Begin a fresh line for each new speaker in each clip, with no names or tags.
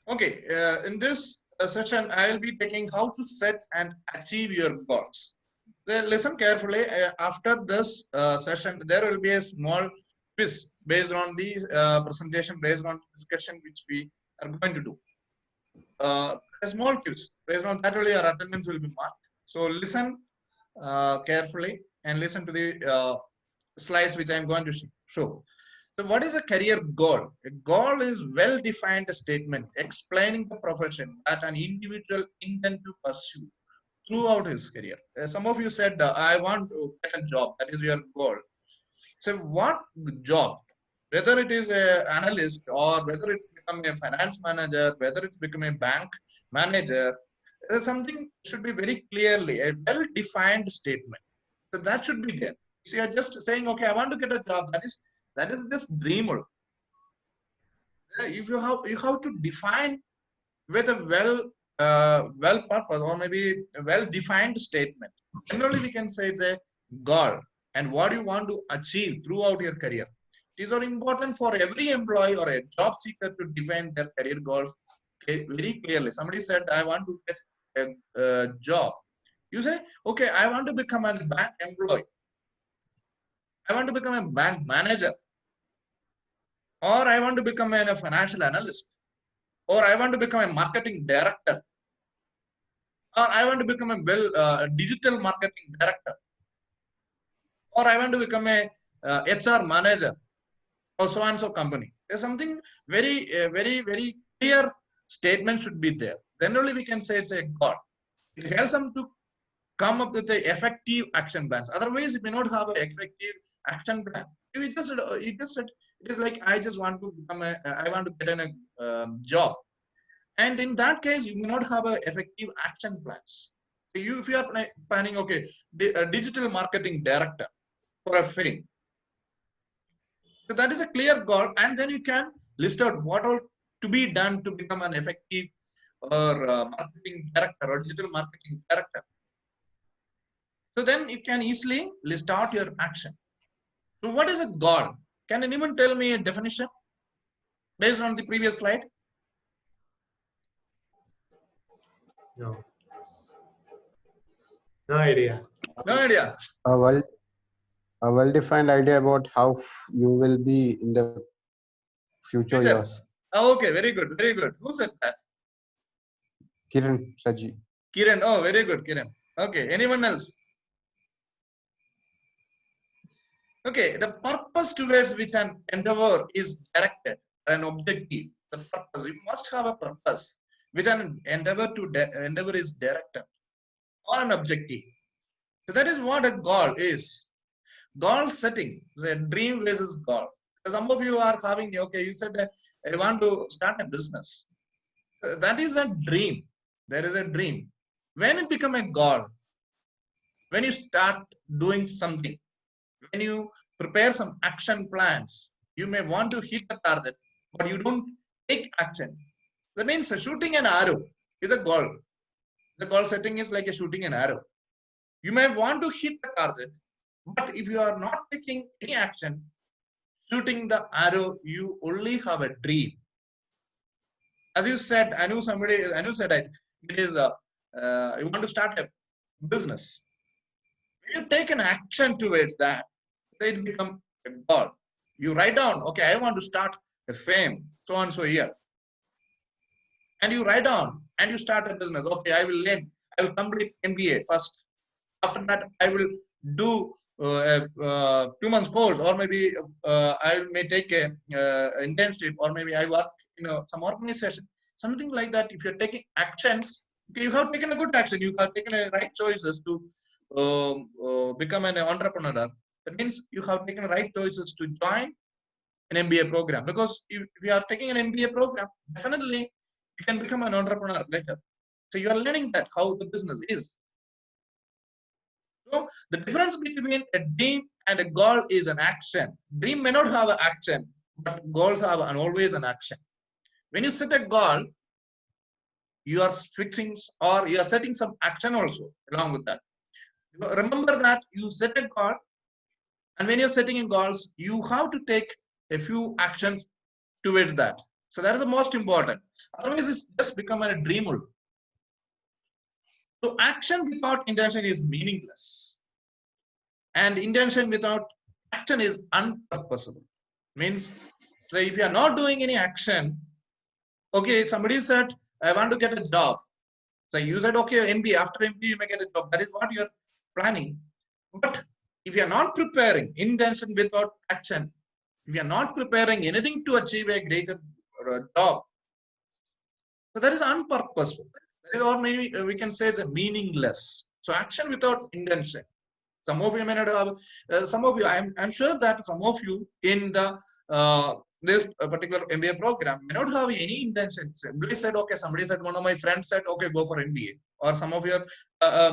Okay, in this session, I will be taking how to set and achieve your goals. So listen carefully. After this session, there will be a small quiz based on the presentation, based on discussion which we are going to do. A small quiz based on that only your attendance will be marked. So listen carefully and listen to the slides which I am going to show. So what is a career goal? A goal is well-defined statement explaining the profession that an individual intend to pursue throughout his career. Some of you said, I want to get a job. That is your goal. So what job? Whether it is a analyst or whether it's become a finance manager, whether it's become a bank manager, something should be very clearly a well-defined statement. So that should be there. So you're just saying, okay, I want to get a job. That is just dream. If you have to define with a well purpose or maybe a well defined statement, then only we can say it's a goal and what you want to achieve throughout your career. These are important for every employee or a job seeker to define their career goals very clearly. Somebody said, I want to get a job. You say, okay, I want to become a bank employee, I want to become a bank manager, or I want to become a financial analyst, or I want to become a marketing director, or I want to become a digital marketing director, or I want to become a HR manager, or so and so company. There's something very clear statement should be there. Then only we can say it's a God. It helps them to come up with the effective action plans. Otherwise, it may not have an effective action plan. If it just said, it is like I just want to become a, I want to get in a job. And in that case, you may not have a effective action plans. So if you are planning, okay, a digital marketing director for a film, so that is a clear goal, and then you can list out what all to be done to become an effective or marketing director or digital marketing director. So then you can easily list out your action. So what is a goal? Can anyone tell me a definition based on the previous slide?
No, no idea.
No idea.
A well a well-defined idea about how you will be in the future
Future.
years.
Oh, okay, very good, very good. Who said that?
Kiran Saji.
Kiran. Oh, very good, Kiran. Okay, anyone else? Okay, the purpose towards which an endeavor is directed, an objective. The purpose, you must have a purpose which an endeavor is directed, or an objective. So that is what a goal is. Goal setting, the dream versus goal. Some of you are having, okay, you said I want to start a business. So that is a dream. There is a dream. When it become a goal, when you start doing something, when you prepare some action plans, you may want to hit the target, but you don't take action. That means shooting an arrow is a goal. The goal setting is like a shooting an arrow. You may want to hit the target, but if you are not taking any action, shooting the arrow, you only have a dream. As you said, Anu said it is you want to start a business. When you take an action towards that, it becomes a goal. You write down, okay, I want to start a fame, so and so year. And you write down and you start a business. Okay, I will complete MBA first. After that, I will do a 2 months course, or maybe I may take a internship, or maybe I work in some organization, something like that. If you're taking actions, okay, you have taken a good action. You have taken a right choices to become an entrepreneur. That means you have taken right choices to join an MBA program, because if you are taking an MBA program, definitely you can become an entrepreneur later. So you are learning that how the business is. So the difference between a dream and a goal is an action. Dream may not have an action, but goals have always an action. When you set a goal, you are fixing or you are setting some action also along with that. Remember that you set a goal, and when you're setting in goals, you have to take a few actions towards that. So that is the most important. Otherwise, it's just become a dream only. So action without intention is meaningless. And intention without action is unpurposeful. Means, so if you are not doing any action, okay, somebody said, I want to get a job. So you said, okay, MBA, after MBA, you may get a job. That is what you are planning. But if you are not preparing intention without action, if you are not preparing anything to achieve a greater job, so that is unpurposeful. Or maybe we can say it's a meaningless. So action without intention. Some of you may not have, some of you, I'm sure that some of you in the this particular MBA program may not have any intention. Somebody said, okay, somebody said, one of my friends said, okay, go for MBA. Or some of your,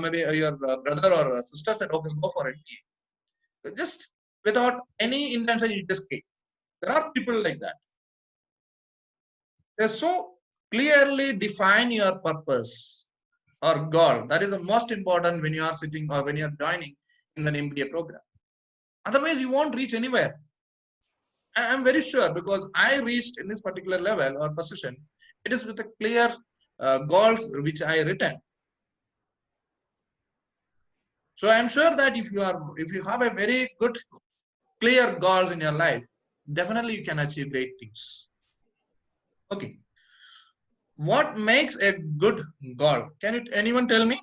maybe your brother or sister said, okay, go for MBA. Just without any intention, you just came. There are people like that. They so clearly define your purpose or goal. That is the most important when you are sitting or when you are joining in an MBA program. Otherwise, you won't reach anywhere. I am very sure because I reached in this particular level or position. It is with a clear goals which I written. So I am sure that if you have a very good, clear goals in your life, definitely you can achieve great things. Okay. What makes a good goal? Anyone tell me?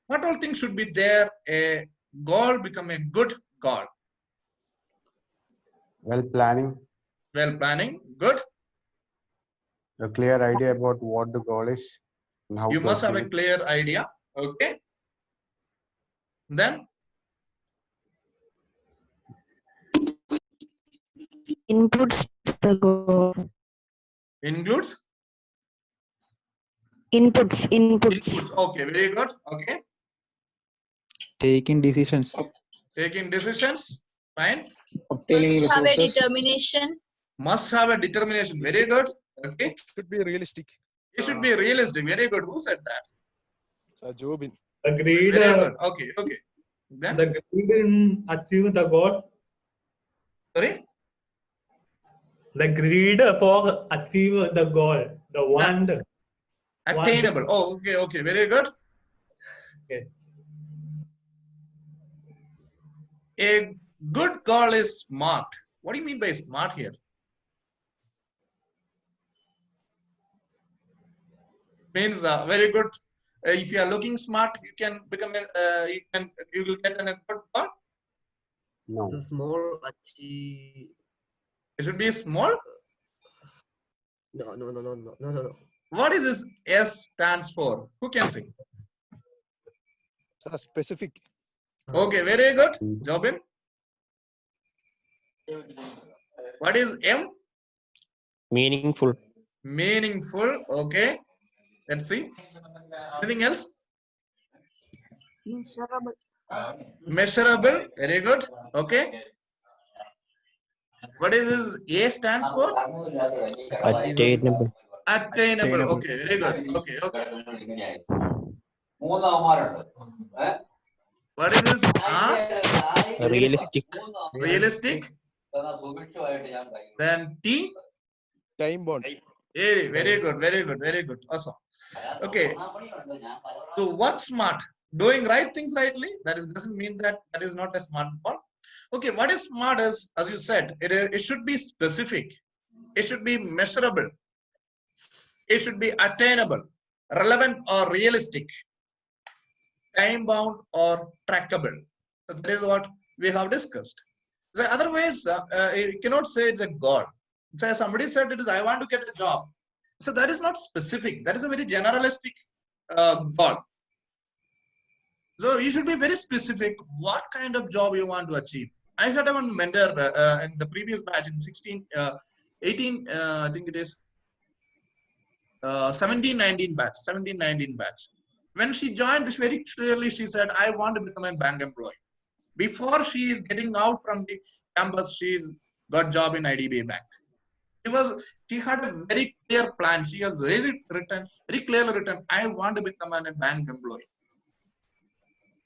What all things should be there? A goal become a good goal.
Well planning,
Well planning, good.
a clear idea about what the goal is and how
You
to
must have
achieve
a
it.
clear idea. Okay. Then
Inputs the goal.
includes
Inputs.
inputs. Okay, very good. Okay.
Taking decisions.
Taking decisions. Fine.
Obtaining
Must have a
resources.
determination.
Must have a determination. Very good. Okay.
It should be realistic.
It should be realistic. Very good. Who said that?
So Jobin.
The greed,
Very good. Okay. Okay. Then
the greed in achieve the goal.
sorry.
The greed for achieve the goal. The want.
Attainable. Oh, okay. Okay. Very good.
Okay.
A good goal is smart. What do you mean by smart here? Means very good. If you are looking smart, you can become a, you will get a good goal.
No.
The small achieve.
It should be small.
No.
What is this S stands for? Who can say?
Specific.
Okay, very good. Jobin. What is M?
Meaningful.
Meaningful. Okay. Let's see. Anything else?
Measurable.
Measurable. Very good. Okay. What is this A stands for?
Attainable.
Attainable. Okay, very good. Okay, okay. What is this?
Realistic.
Realistic. Then T.
Time bound.
Very good. Very good. Very good. Awesome. Okay. So work smart. Doing right things rightly. Doesn't mean that is not a smart goal. Okay. What is smart is, as you said, it should be specific. It should be measurable. It should be attainable, relevant or realistic, time bound or trackable. So that is what we have discussed. So otherwise, you cannot say it's a goal. So somebody said it is, I want to get a job. So that is not specific. That is a very generalistic goal. So you should be very specific what kind of job you want to achieve. I had one mentor in the previous batch in 18, I think it is 17-19 batch. When she joined, very clearly she said, I want to become a bank employee. Before she is getting out from the campus, she's got job in IDBI Bank. She had a very clear plan. She has very clearly written, I want to become a bank employee.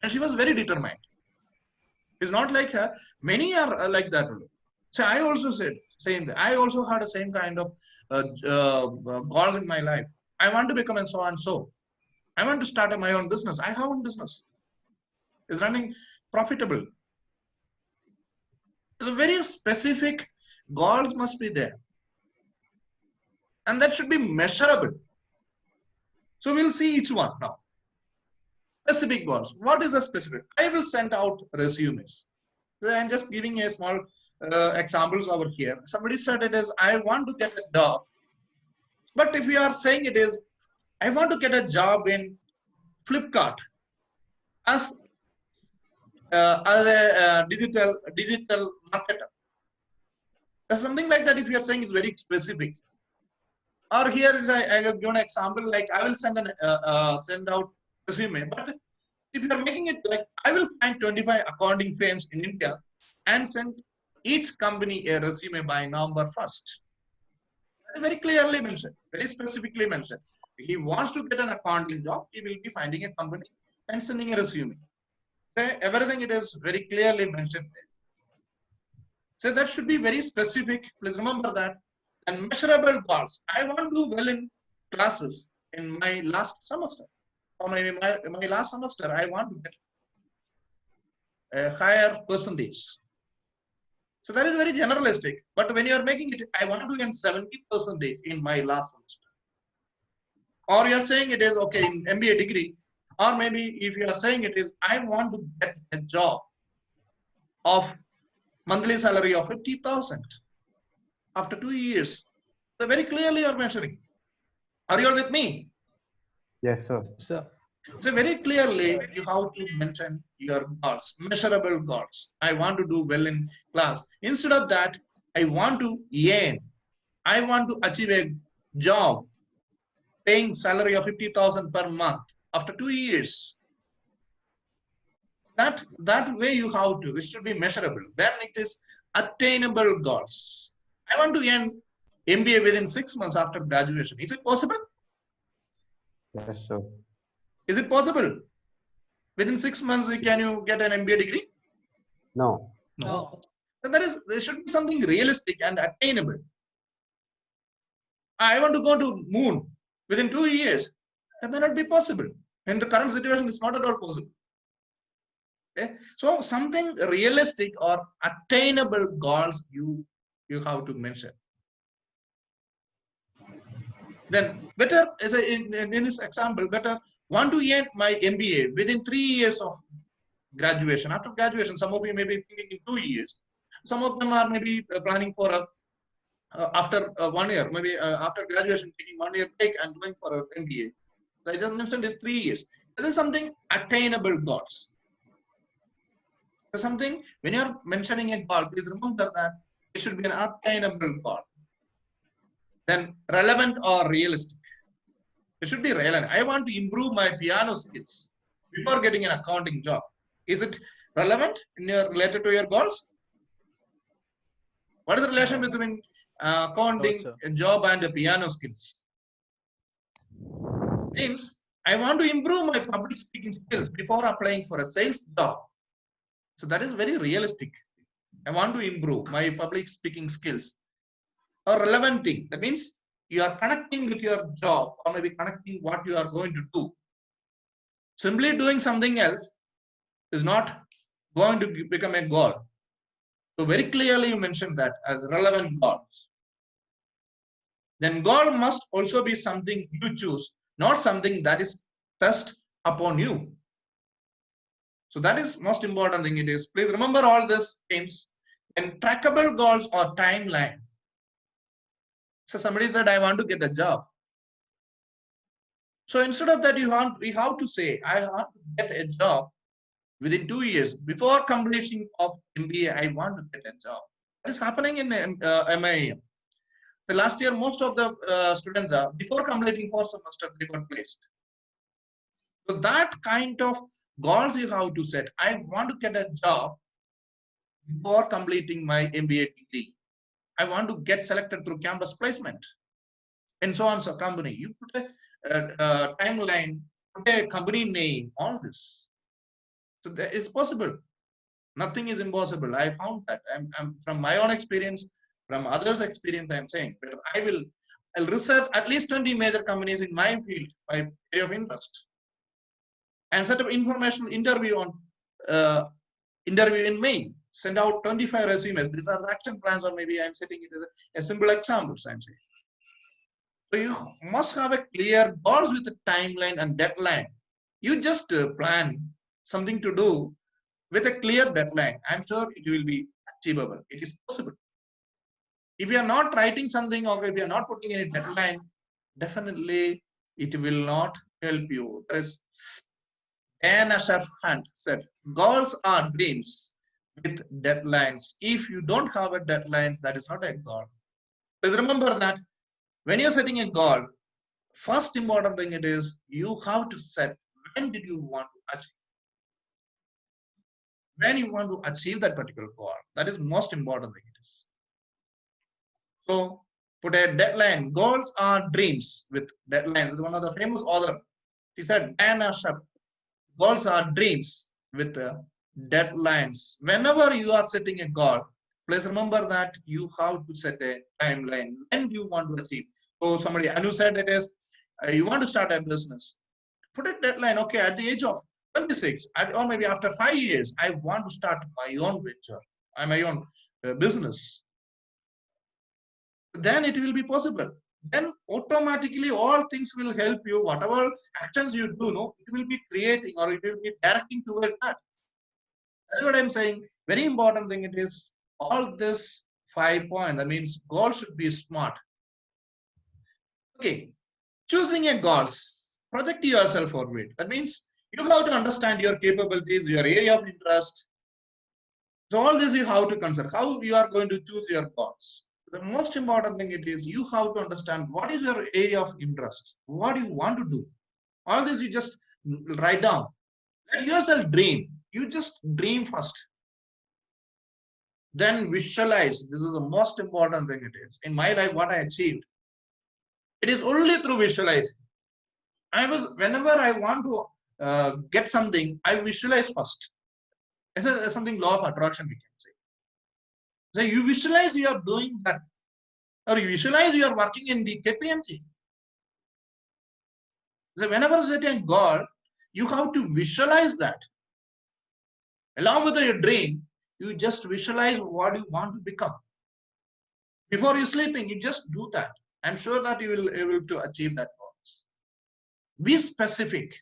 And she was very determined. It's not like her. Many are like that. So I also said same. I also had the same kind of goals in my life. I want to become a so and so. I want to start my own business. I have a business. It's running profitable. So very specific goals must be there, and that should be measurable. So we'll see each one now. Specific goals. What is a specific? I will send out resumes. So I'm just giving a small examples over here. Somebody said it is, I want to get a job. But if you are saying it is, I want to get a job in Flipkart as a digital marketer. Something like that, if you are saying it's very specific. Or here is I have given an example, like I will send out resume. But if you are making it like, I will find 25 accounting firms in India and send each company a resume by November 1st. Very clearly mentioned, very specifically mentioned. If he wants to get an accounting job, he will be finding a company and sending a resume. So everything it is very clearly mentioned there. So that should be very specific. Please remember that. And measurable goals. I want to do well in classes in my last semester. Or maybe my last semester, I want to get a higher percentage. So that is very generalistic. But when you are making it, I want to get 70% in my last semester. Or you are saying it is okay in MBA degree. Or maybe if you are saying it is, I want to get a job of monthly salary of 50,000 after 2 years. So very clearly you are measuring. Are you all with me?
Yes, sir.
Sir.
So very clearly you have to mention your goals, measurable goals. I want to do well in class. Instead of that, I want to earn. I want to achieve a job paying salary of 50,000 per month after 2 years. That way you have to, it should be measurable. Then it is attainable goals. I want to earn MBA within 6 months after graduation. Is it possible?
Yes, sir.
Is it possible? Within 6 months, can you get an MBA degree?
No.
No.
Then there should be something realistic and attainable. I want to go to moon within 2 years. That may not be possible. In the current situation, it's not at all possible. Okay? So something realistic or attainable goals you have to mention. Then better, as in this example, better want to earn my MBA within 3 years of graduation. After graduation, some of you may be thinking in 2 years. Some of them are maybe planning for after 1 year, maybe after graduation, taking 1 year break and going for an MBA. So I just mentioned is 3 years. This is something attainable goals. Something when you are mentioning a goal, please remember that it should be an attainable goal. Then relevant or realistic. It should be relevant. I want to improve my piano skills before getting an accounting job. Is it relevant related to your goals? What is the relation between accounting,
No,
job, and the piano skills? Means I want to improve my public speaking skills before applying for a sales job. So that is very realistic. I want to improve my public speaking skills. A relevant thing. That means you are connecting with your job or maybe connecting what you are going to do. Simply doing something else is not going to become a goal. So very clearly you mentioned that as relevant goals. Then goal must also be something you choose, not something that is thrust upon you. So that is most important thing it is. Please remember all these things. And trackable goals or timeline. So somebody said, I want to get a job. So instead of that, we have to say, I want to get a job within 2 years. Before completion of MBA, I want to get a job. That is happening in MIAM. So last year, most of the students are, before completing 4 semesters, they got placed. So that kind of goals you have to set. I want to get a job before completing my MBA degree. I want to get selected through campus placement and so on. So company, you put a timeline, put a company name, all this. So that is possible. Nothing is impossible. I found that. I'm from my own experience, from others' experience, I'm saying. But I'll research at least 20 major companies in my field, my area of interest, and set up informational interview in May. Send out 25 resumes. These are the action plans, or maybe I'm setting it as a simple examples, I'm saying. So you must have a clear goals with a timeline and deadline. You just plan something to do with a clear deadline. I'm sure it will be achievable. It is possible. If you are not writing something, or if you are not putting any deadline, definitely it will not help you. There is Anne Ashraf Hunt said, goals are dreams with deadlines. If you don't have a deadline, that is not a goal. Please remember that when you're setting a goal, first important thing it is you have to set when did you want to achieve. When you want to achieve that particular goal, that is most important thing it is. So put a deadline. Goals are dreams with deadlines. One of the famous author, he said, Anne Ashraf, goals are dreams with deadlines. Whenever you are setting a goal, please remember that you have to set a timeline. When you want to achieve. So somebody, Anu said it is, you want to start a business. Put a deadline. Okay, at the age of 26, or maybe after 5 years, I want to start my own venture, my own business. Then it will be possible. Then automatically all things will help you. Whatever actions you do, no, it will be creating, or it will be directing towards that. That's what I'm saying. Very important thing it is all this 5 points. That means goal should be smart. Okay, choosing a goals, project yourself forward. That means you have to understand your capabilities, your area of interest. So all this you have to consider. How you are going to choose your goals. The most important thing it is you have to understand what is your area of interest. What do you want to do? All this you just write down. Let yourself dream. You just dream first. Then visualize. This is the most important thing it is. In my life, what I achieved, it is only through visualizing. Whenever I want to get something, I visualize first. It's something law of attraction, we can say. So you visualize you are doing that, or you visualize you are working in the KPMG. So whenever setting goal, you have to visualize that. Along with your dream, you just visualize what you want to become. Before you sleeping, you just do that. I'm sure that you will be able to achieve that goals. Be specific.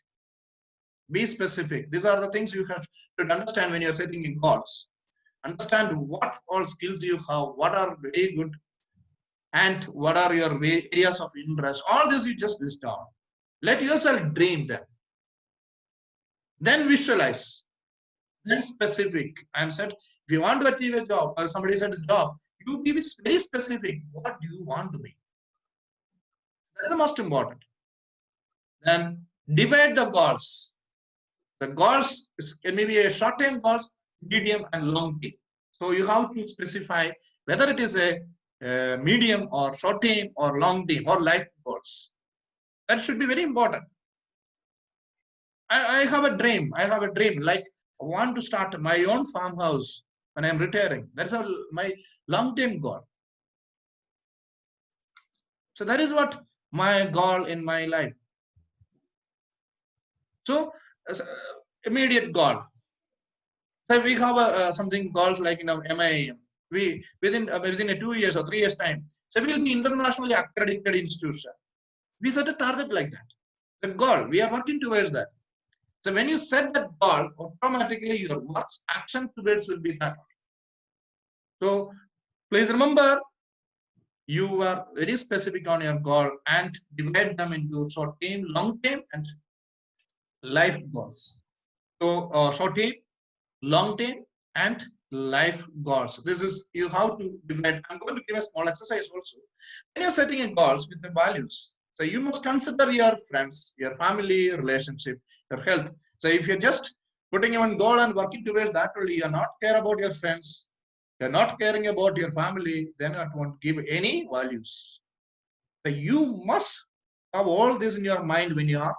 Be specific. These are the things you have to understand when you're setting goals. Understand what all skills you have, what are very good, and what are your areas of interest. All this you just list down. Let yourself dream them. Then visualize. Then specific. I'm said, if you want to achieve a job, or somebody said a job, you give it very specific. What do you want to be? That's the most important. Then divide the goals. The goals can be a short-term goals, medium and long term. So you have to specify whether it is a medium or short term or long term or life goals. That should be very important. I have a dream. I have a dream. Like I want to start my own farmhouse when I'm retiring. That's my long-term goal. So that is what my goal in my life. So immediate goal. So we have something goals like MIIM. We within a 2 years or 3 years time. So we will be internationally accredited institution. We set a target like that. The goal we are working towards that. So when you set that goal, automatically your works action towards will be that. So please remember, you are very specific on your goal and divide them into short term, long term, and life goals. So short term, long term, and life goals. This is you have to divide. I'm going to give a small exercise also. When you're setting a goals with the values, so you must consider your friends, your family, relationship, your health. So if you're just putting one goal and working towards that only, you're not care about your friends, you're not caring about your family, then it won't give any values. So you must have all this in your mind when you are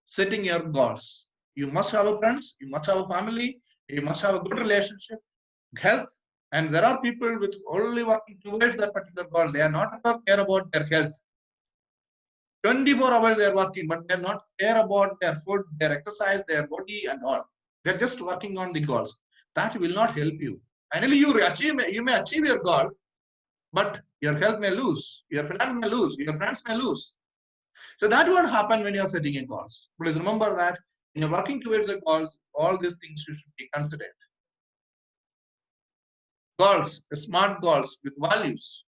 setting your goals. You must have a friends, you must have a family, You must have a good relationship, health, and there are people with only working towards that particular goal. They are not at all care about their health. 24 hours they are working, but they are not care about their food, their exercise, their body, and all. They're just working on the goals. That will not help you. Finally, you may achieve your goal, but your health may lose, your finance may lose, your friends may lose. So that won't happen when you are setting a goals. Please remember that when you're working towards the goals, all these things you should be considered. Goals, smart goals with values.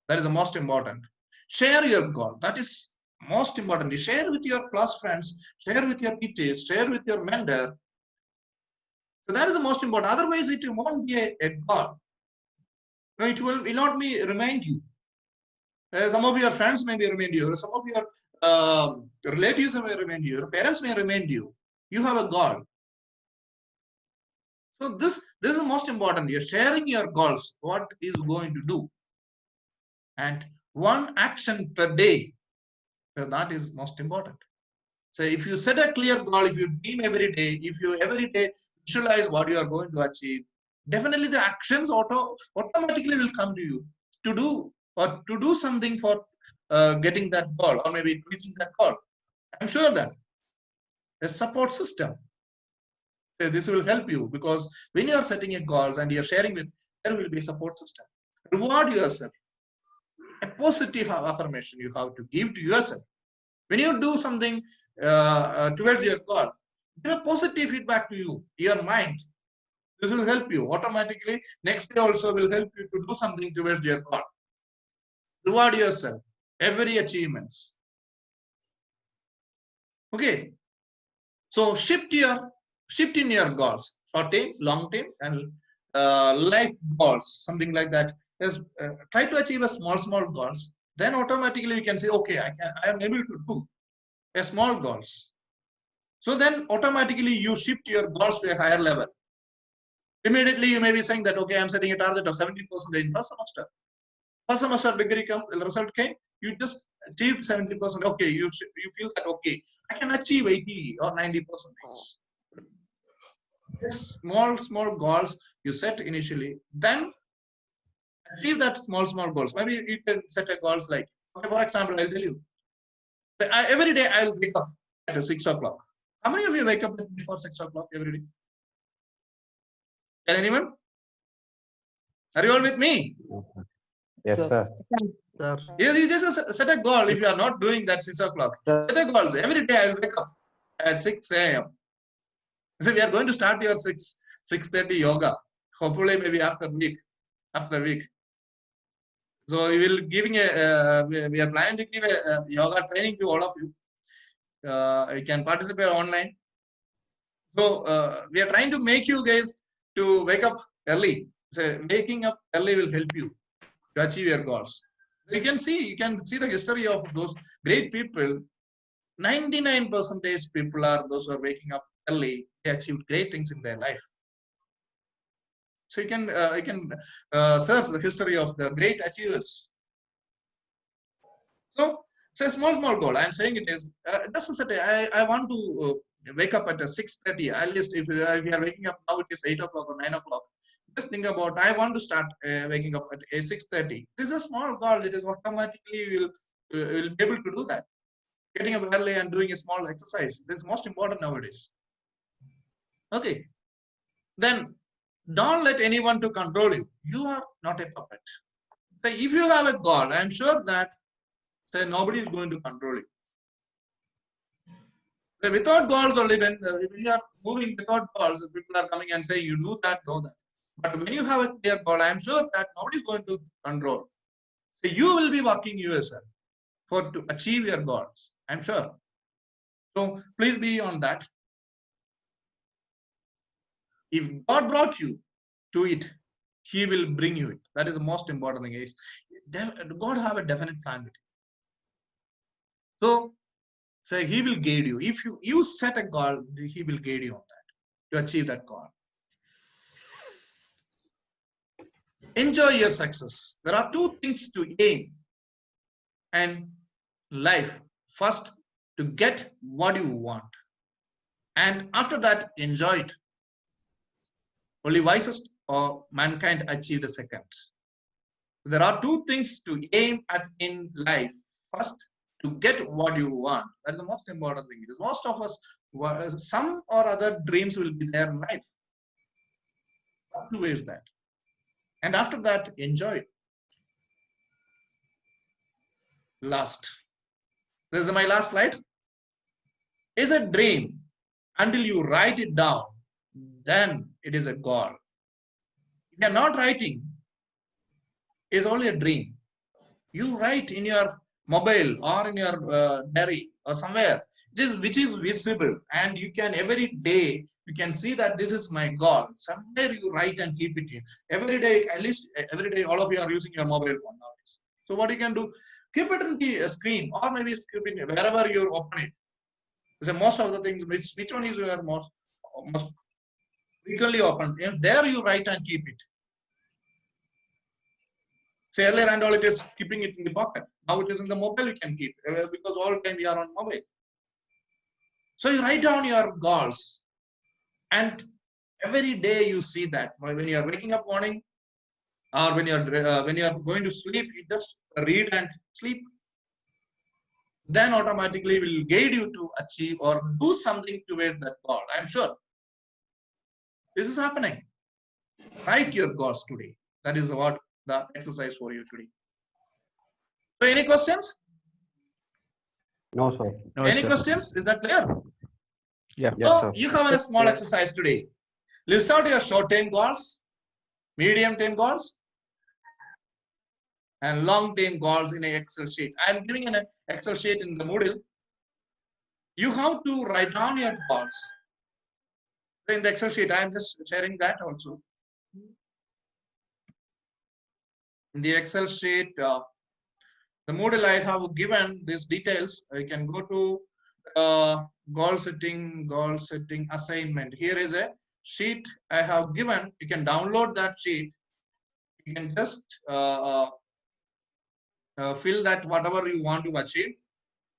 That is the most important. Share your goal. That is most important. You share with your close friends, share with your teachers, share with your mentor. So that is the most important. Otherwise, it won't be a goal. No, it will not be remind you. Some of your friends may be remind you, some of your relatives may remind you, your parents may remind you. You have a goal. So this is the most important. You're sharing your goals, what is going to do. And one action per day, so that is most important. So if you set a clear goal, if you dream every day, if you every day visualize what you are going to achieve, definitely the actions automatically will come to you to do something for getting that goal or maybe reaching that goal. I'm sure that a support system. So this will help you because when you are setting a goals and you are sharing with, there will be a support system. Reward yourself. A positive affirmation you have to give to yourself. When you do something towards your goal, give a positive feedback to you, your mind. This will help you automatically. Next day also will help you to do something towards your goal. Reward yourself every achievements. Okay. So shift in your goals, short term, long term, and life goals, something like that. Try to achieve a small goals. Then automatically you can say, okay, I am able to do a small goals. So then automatically you shift your goals to a higher level. Immediately you may be saying that, okay, I'm setting a target of 70% in first semester. First semester degree result came, you just achieved 70%. Okay, you feel that, okay, I can achieve 80 or 90%. Small goals you set initially, then achieve that small goals. Maybe you can set a goals like, okay, for example, I'll tell you, every day I'll wake up at 6 o'clock. How many of you wake up before 6 o'clock every day? Can anyone? Are you all with me?
Yes, sir.
Sir.
You just set a goal. If you are not doing that 6 o'clock, set a goal. Every day I'll wake up at 6 a.m. So we are going to start your 6:30 yoga. Hopefully, maybe after week. So we will we are planning to give a yoga training to all of you. You can participate online. So we are trying to make you guys to wake up early. So waking up early will help you to achieve your goals. You can see the history of those great people. 99% people are those who are waking up early. They achieved great things in their life. So you can search the history of the great achievers. So it's a small goal. I'm saying it is just to say I want to wake up at 6:30. At least if you are waking up now, it is 8 o'clock or 9 o'clock. Just think about I want to start waking up at 6:30. This is a small goal. It is automatically will be able to do that. Getting up early and doing a small exercise. This is most important nowadays. Okay. Then don't let anyone to control you. You are not a puppet. So if you have a goal, I'm sure that nobody is going to control you. So without goals only, when you are moving without goals, people are coming and saying you do that, do that. But when you have a clear goal, I'm sure that nobody is going to control. So you will be working yourself to achieve your goals. I'm sure. So please be on that. If God brought you to it, He will bring you it. That is the most important thing. Is God have a definite plan with you. So He will guide you. If you set a goal, He will guide you on that to achieve that goal. Enjoy your success. There are two things to aim and life. First, to get what you want. And after that, enjoy it. only wisest or mankind achieve the second. There are two things to aim at in life. First, to get what you want. That is the most important thing. Because most of us, some or other dreams will be there in life. Not to waste that. And after that, enjoy it. Last. This is my last slide. Is a dream until you write it down, then it is a goal. If you are not writing, it's only a dream. You write in your mobile or in your diary or somewhere, which is visible, and you can every day you can see that this is my goal. Somewhere you write and keep it in. Every day, at least every day, all of you are using your mobile phone nowadays. So what you can do, keep it in the screen, or maybe keep it wherever you open it. So most of the things, which one is your most frequently open? If there you write and keep it. Say earlier and all, it is keeping it in the pocket. Now it is in the mobile, you can keep because all the time we are on mobile. So you write down your goals, and every day you see that when you are waking up morning, or when you are going to sleep, you just read and sleep. Then automatically will guide you to achieve or do something toward that goal. I'm sure this is happening. Write your goals today. That is what the exercise for you today. So any questions?
No, sir.
No,
Any
sir.
questions? Is that clear?
Yeah.
Yes,
So
sir.
you have a small exercise today. List out your short-term goals, medium-term goals, and long-term goals in an Excel sheet. I am giving an Excel sheet in the Moodle. You have to write down your goals. So in the Excel sheet, I am just sharing that also. In the Excel sheet, the Moodle I have given these details. You can go to goal setting assignment. Here is a sheet I have given. You can download that sheet. You can just fill that whatever you want to achieve.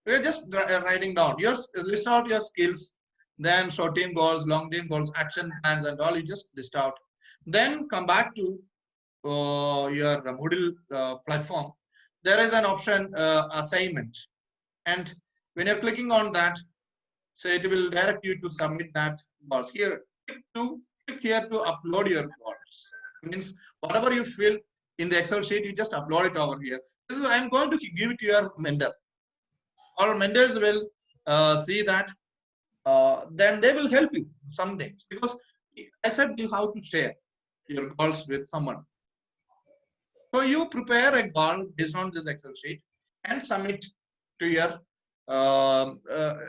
You're just writing down. List out your skills, then short-term goals, long-term goals, action plans, and all. You just list out. Then come back to your Moodle platform. There is an option assignment, and when you're clicking on that, so it will direct you to submit that goals. Here, click here to upload your goals. It means whatever you fill in the Excel sheet, you just upload it over here. This is I'm going to give it to your mentor. All mentors will see that. Then they will help you some things, because I said you have to share your goals with someone. So you prepare a goal based on this Excel sheet and submit to your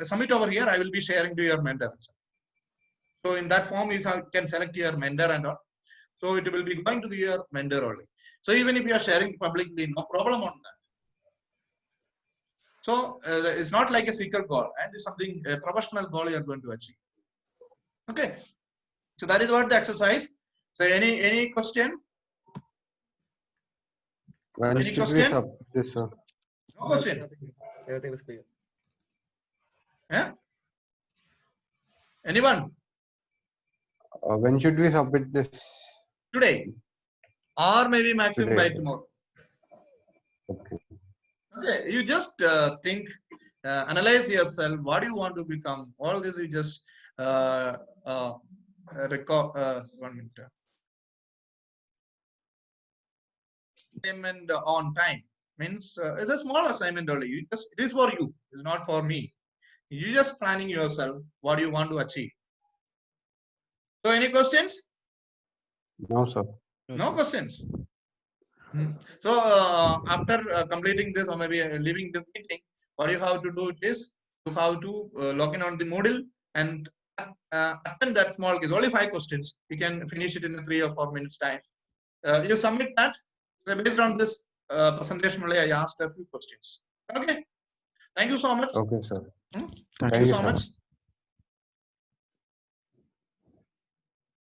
submit over here. I will be sharing to your mentor. So in that form, you can select your mentor and all. So it will be going to your mentor only. So even if you are sharing publicly, no problem on that. So it's not like a secret goal, and it's something a professional goal you are going to achieve. Okay. So that is what the exercise. So any question?
When
Any
should we
question?
submit this, sir?
No question.
Everything is clear.
Yeah. Anyone?
When should we submit this?
Today, or maybe maximum by
Today.
tomorrow.
Okay.
Okay. You just think, analyze yourself. What do you want to become? All this you just record. 1 minute. Assignment on time means it's a small assignment only. It is for you. It's not for me. You just planning yourself what you want to achieve. So any questions?
No, sir.
No questions. So after completing this, or maybe leaving this meeting, what you have to do is you have to log in on the Moodle and attend that small quiz. Only 5 questions. You can finish it in 3 or 4 minutes time. You submit that. So based on this presentation, I asked a few questions. Okay. Thank you so much.
Okay, sir.
Thank you so much.